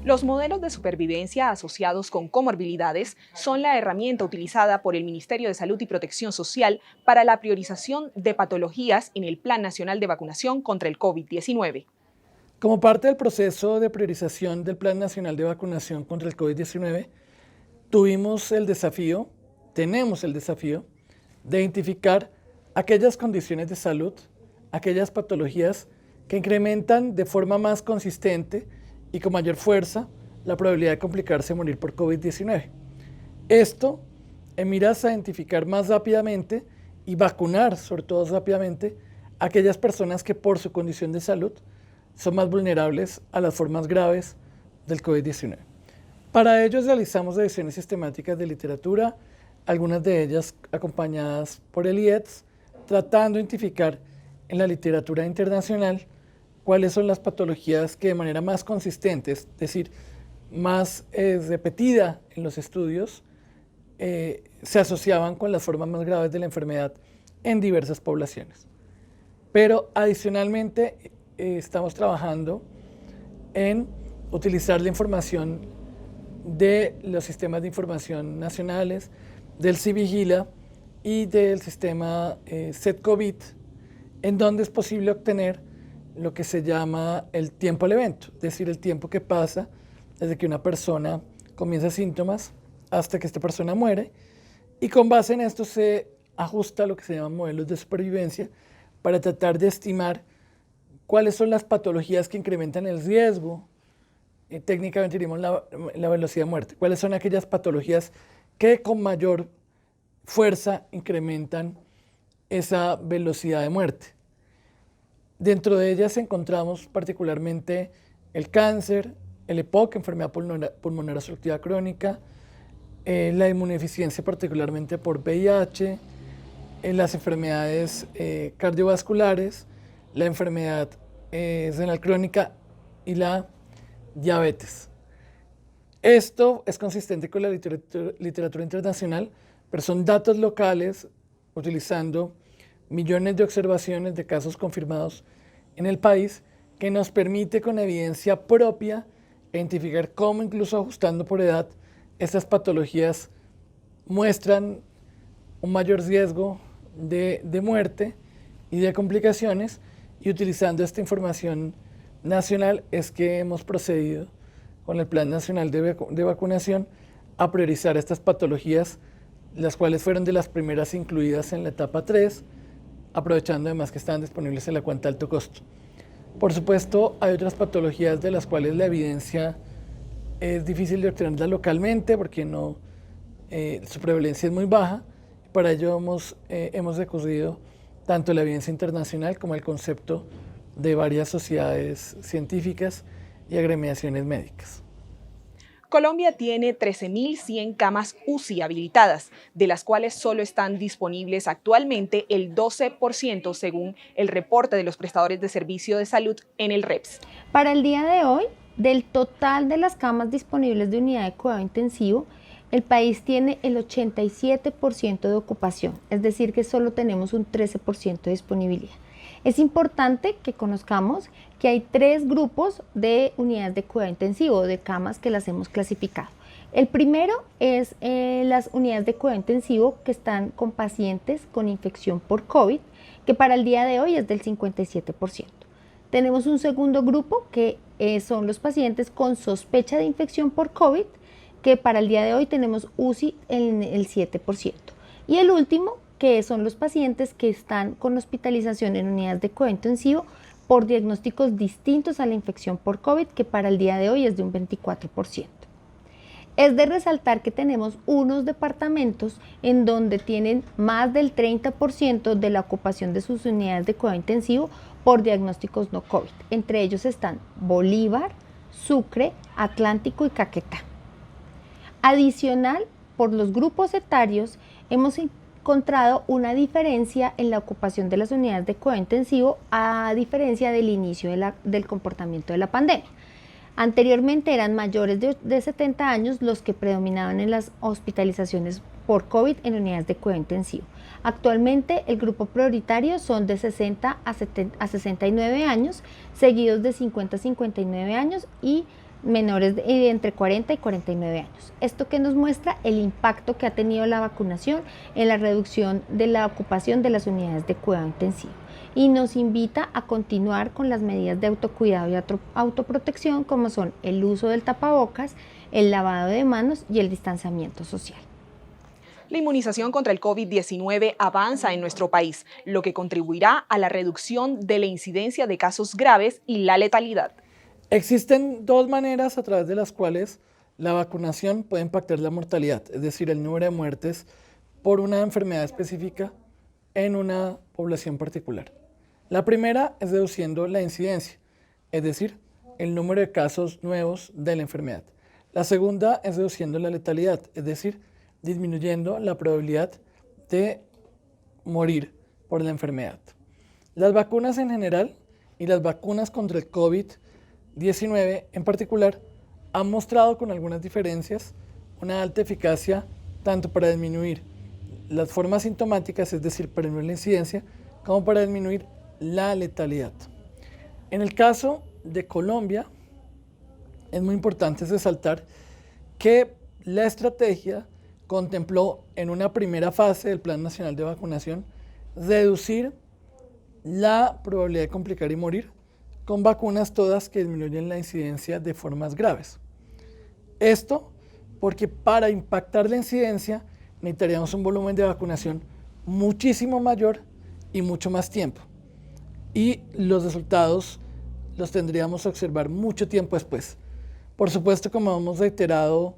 Los modelos de supervivencia asociados con comorbilidades son la herramienta utilizada por el Ministerio de Salud y Protección Social para la priorización de patologías en el Plan Nacional de Vacunación contra el COVID-19. Como parte del proceso de priorización del Plan Nacional de Vacunación contra el COVID-19, tenemos el desafío de identificar aquellas condiciones de salud, aquellas patologías que incrementan de forma más consistente y con mayor fuerza la probabilidad de complicarse y morir por COVID-19. Esto en miras a identificar más rápidamente y vacunar, sobre todo rápidamente, a aquellas personas que por su condición de salud son más vulnerables a las formas graves del COVID-19. Para ello realizamos revisiones sistemáticas de literatura, algunas de ellas acompañadas por el IEDS, tratando de identificar en la literatura internacional cuáles son las patologías que de manera más consistente, es decir, más repetida en los estudios, se asociaban con las formas más graves de la enfermedad en diversas poblaciones. Pero adicionalmente estamos trabajando en utilizar la información de los sistemas de información nacionales, del CIVIGILA y del sistema SETCOVID, en donde es posible obtener lo que se llama el tiempo al evento, es decir, el tiempo que pasa desde que una persona comienza síntomas hasta que esta persona muere, y con base en esto se ajusta lo que se llaman modelos de supervivencia para tratar de estimar cuáles son las patologías que incrementan el riesgo, técnicamente diríamos la velocidad de muerte, cuáles son aquellas patologías que con mayor fuerza incrementan esa velocidad de muerte. Dentro de ellas encontramos particularmente el cáncer, el EPOC, enfermedad pulmonar obstructiva crónica, la inmunodeficiencia particularmente por VIH, las enfermedades cardiovasculares, la enfermedad renal crónica y la diabetes. Esto es consistente con la literatura internacional, pero son datos locales utilizando millones de observaciones de casos confirmados en el país que nos permite con evidencia propia identificar cómo incluso ajustando por edad estas patologías muestran un mayor riesgo de muerte y de complicaciones, y utilizando esta información nacional es que hemos procedido con el Plan Nacional de Vacunación a priorizar estas patologías, las cuales fueron de las primeras incluidas en la etapa 3, aprovechando además que están disponibles en la cuenta de alto costo. Por supuesto, hay otras patologías de las cuales la evidencia es difícil de obtenerla localmente porque su prevalencia es muy baja. Para ello hemos recurrido tanto a la evidencia internacional como al concepto de varias sociedades científicas y agremiaciones médicas. Colombia tiene 13.100 camas UCI habilitadas, de las cuales solo están disponibles actualmente el 12% según el reporte de los prestadores de servicio de salud en el REPS. Para el día de hoy, del total de las camas disponibles de unidad de cuidado intensivo, el país tiene el 87% de ocupación, es decir que solo tenemos un 13% de disponibilidad. Es importante que conozcamos que hay 3 grupos de unidades de cuidado intensivo, de camas que las hemos clasificado. El primero es las unidades de cuidado intensivo que están con pacientes con infección por COVID, que para el día de hoy es del 57%. Tenemos un segundo grupo que son los pacientes con sospecha de infección por COVID, que para el día de hoy tenemos UCI en el 7%. Y el último, que son los pacientes que están con hospitalización en unidades de cuidado intensivo por diagnósticos distintos a la infección por COVID, que para el día de hoy es de un 24%. Es de resaltar que tenemos unos departamentos en donde tienen más del 30% de la ocupación de sus unidades de cuidado intensivo por diagnósticos no COVID. Entre ellos están Bolívar, Sucre, Atlántico y Caquetá. Adicional, por los grupos etarios, hemos encontrado una diferencia en la ocupación de las unidades de cuidado intensivo a diferencia del inicio del comportamiento de la pandemia. Anteriormente eran mayores de 70 años los que predominaban en las hospitalizaciones por COVID en unidades de cuidado intensivo. Actualmente el grupo prioritario son de 60 a 69 años, seguidos de 50 a 59 años y menores de entre 40 y 49 años. Esto que nos muestra el impacto que ha tenido la vacunación en la reducción de la ocupación de las unidades de cuidado intensivo y nos invita a continuar con las medidas de autocuidado y autoprotección como son el uso del tapabocas, el lavado de manos y el distanciamiento social. La inmunización contra el COVID-19 avanza en nuestro país, lo que contribuirá a la reducción de la incidencia de casos graves y la letalidad. Existen dos maneras a través de las cuales la vacunación puede impactar la mortalidad, es decir, el número de muertes por una enfermedad específica en una población particular. La primera es reduciendo la incidencia, es decir, el número de casos nuevos de la enfermedad. La segunda es reduciendo la letalidad, es decir, disminuyendo la probabilidad de morir por la enfermedad. Las vacunas en general y las vacunas contra el COVID-19 en particular han mostrado con algunas diferencias una alta eficacia tanto para disminuir las formas sintomáticas, es decir, para disminuir la incidencia, como para disminuir la letalidad. En el caso de Colombia, es muy importante resaltar que la estrategia contempló en una primera fase del Plan Nacional de Vacunación reducir la probabilidad de complicar y morir con vacunas todas que disminuyen la incidencia de formas graves. Esto porque para impactar la incidencia necesitaríamos un volumen de vacunación muchísimo mayor y mucho más tiempo. Y los resultados los tendríamos que observar mucho tiempo después. Por supuesto, como hemos reiterado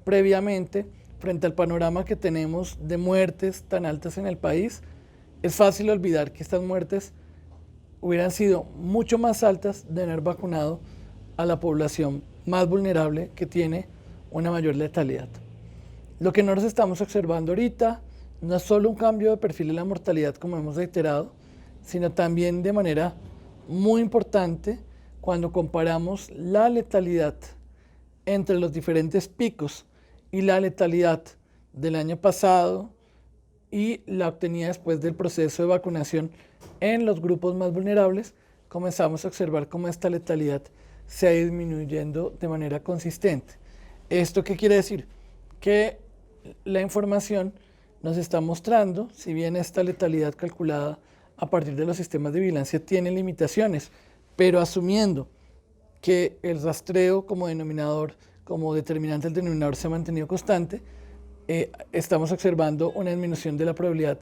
previamente, frente al panorama que tenemos de muertes tan altas en el país, es fácil olvidar que estas muertes hubieran sido mucho más altas de haber vacunado a la población más vulnerable que tiene una mayor letalidad. Lo que nosotros estamos observando ahorita no es solo un cambio de perfil de la mortalidad, como hemos reiterado, sino también de manera muy importante cuando comparamos la letalidad entre los diferentes picos y la letalidad del año pasado y la obtenida después del proceso de vacunación en los grupos más vulnerables, comenzamos a observar cómo esta letalidad se ha ido disminuyendo de manera consistente. ¿Esto qué quiere decir? Que la información nos está mostrando, si bien esta letalidad calculada a partir de los sistemas de vigilancia tiene limitaciones, pero asumiendo que el rastreo como denominador, como determinante del denominador se ha mantenido constante, estamos observando una disminución de la probabilidad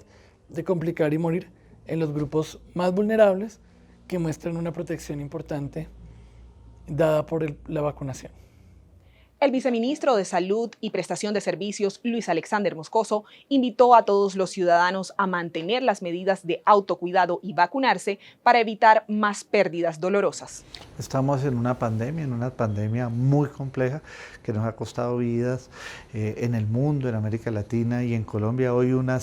de complicar y morir en los grupos más vulnerables que muestran una protección importante dada por la vacunación. El viceministro de Salud y Prestación de Servicios, Luis Alexander Moscoso, invitó a todos los ciudadanos a mantener las medidas de autocuidado y vacunarse para evitar más pérdidas dolorosas. Estamos en una pandemia muy compleja que nos ha costado vidas en el mundo, en América Latina y en Colombia. Hoy una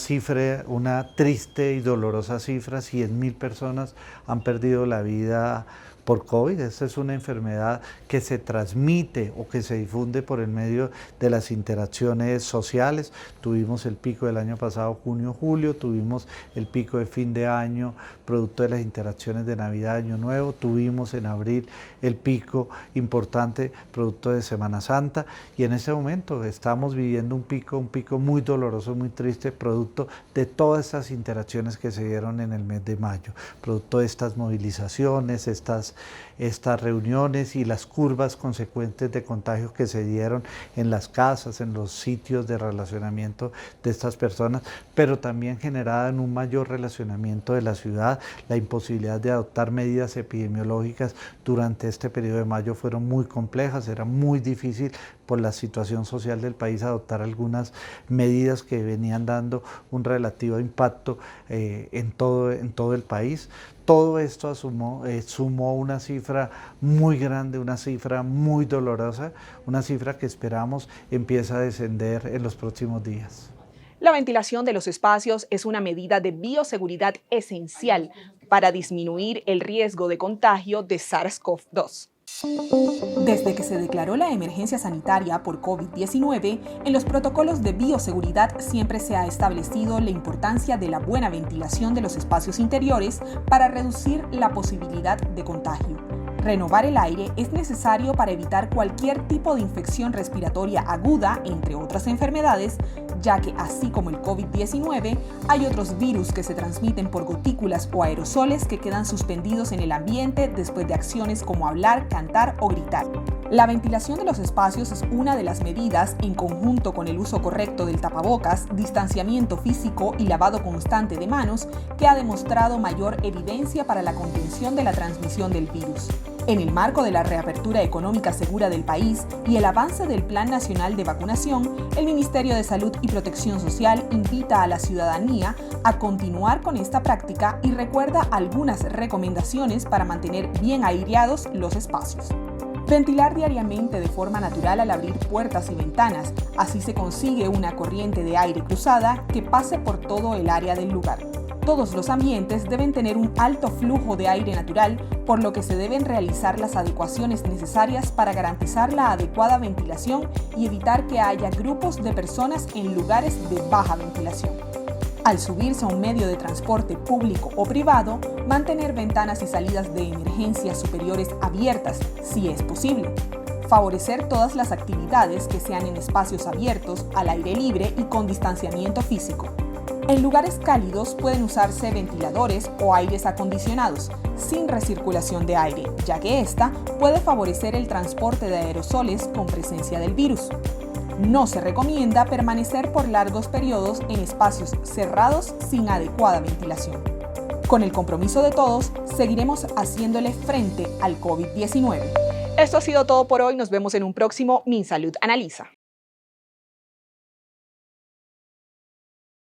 triste y dolorosa cifra, 100.000 personas han perdido la vida por COVID. Esta es una enfermedad que se transmite o que se difunde por el medio de las interacciones sociales. Tuvimos el pico del año pasado, junio, julio, tuvimos el pico de fin de año, producto de las interacciones de Navidad, Año Nuevo, tuvimos en abril el pico importante, producto de Semana Santa, y en este momento estamos viviendo un pico muy doloroso, muy triste, producto de todas estas interacciones que se dieron en el mes de mayo, producto de estas movilizaciones, estas reuniones y las curvas consecuentes de contagios que se dieron en las casas, en los sitios de relacionamiento de estas personas, pero también generada en un mayor relacionamiento de la ciudad. La imposibilidad de adoptar medidas epidemiológicas durante este periodo de mayo fueron muy complejas, era muy difícil por la situación social del país adoptar algunas medidas que venían dando un relativo impacto en todo el país. Todo esto sumó una cifra muy grande, una cifra muy dolorosa, una cifra que esperamos empiece a descender en los próximos días. La ventilación de los espacios es una medida de bioseguridad esencial para disminuir el riesgo de contagio de SARS-CoV-2. Desde que se declaró la emergencia sanitaria por COVID-19, en los protocolos de bioseguridad siempre se ha establecido la importancia de la buena ventilación de los espacios interiores para reducir la posibilidad de contagio. Renovar el aire es necesario para evitar cualquier tipo de infección respiratoria aguda, entre otras enfermedades, ya que así como el COVID-19, hay otros virus que se transmiten por gotículas o aerosoles que quedan suspendidos en el ambiente después de acciones como hablar, cantar o gritar. La ventilación de los espacios es una de las medidas, en conjunto con el uso correcto del tapabocas, distanciamiento físico y lavado constante de manos, que ha demostrado mayor evidencia para la contención de la transmisión del virus. En el marco de la reapertura económica segura del país y el avance del Plan Nacional de Vacunación, el Ministerio de Salud y Protección Social invita a la ciudadanía a continuar con esta práctica y recuerda algunas recomendaciones para mantener bien aireados los espacios. Ventilar diariamente de forma natural al abrir puertas y ventanas, así se consigue una corriente de aire cruzada que pase por todo el área del lugar. Todos los ambientes deben tener un alto flujo de aire natural, por lo que se deben realizar las adecuaciones necesarias para garantizar la adecuada ventilación y evitar que haya grupos de personas en lugares de baja ventilación. Al subirse a un medio de transporte público o privado, mantener ventanas y salidas de emergencia superiores abiertas, si es posible. Favorecer todas las actividades que sean en espacios abiertos, al aire libre y con distanciamiento físico. En lugares cálidos pueden usarse ventiladores o aires acondicionados, sin recirculación de aire, ya que esta puede favorecer el transporte de aerosoles con presencia del virus. No se recomienda permanecer por largos periodos en espacios cerrados sin adecuada ventilación. Con el compromiso de todos, seguiremos haciéndole frente al COVID-19. Esto ha sido todo por hoy. Nos vemos en un próximo MinSalud Analiza.